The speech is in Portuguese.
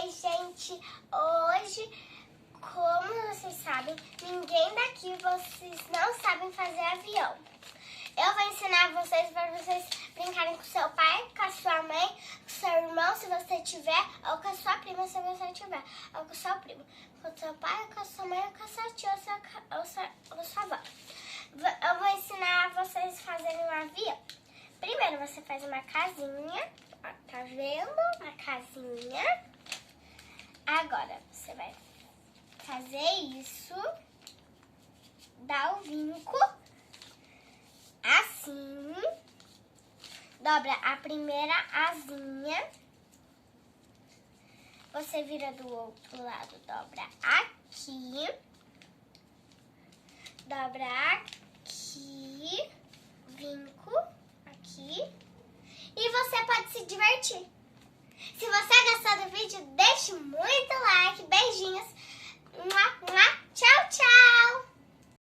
Oi, gente! Hoje, como vocês sabem, ninguém daqui, vocês não sabem fazer avião. Eu vou ensinar vocês para vocês brincarem com seu pai, com a sua mãe, com seu irmão, se você tiver, ou com a sua prima, se você tiver, ou com o seu primo, com o seu pai, com a sua mãe, ou com a sua tia, ou sua avó. Eu vou ensinar vocês a fazerem um avião. Primeiro você faz uma casinha, ó, tá vendo? Uma casinha. Agora você vai fazer isso, dá o vinco, assim, dobra a primeira asinha, você vira do outro lado, dobra aqui, dobra aqui, vinco, aqui, e você pode se divertir. Se você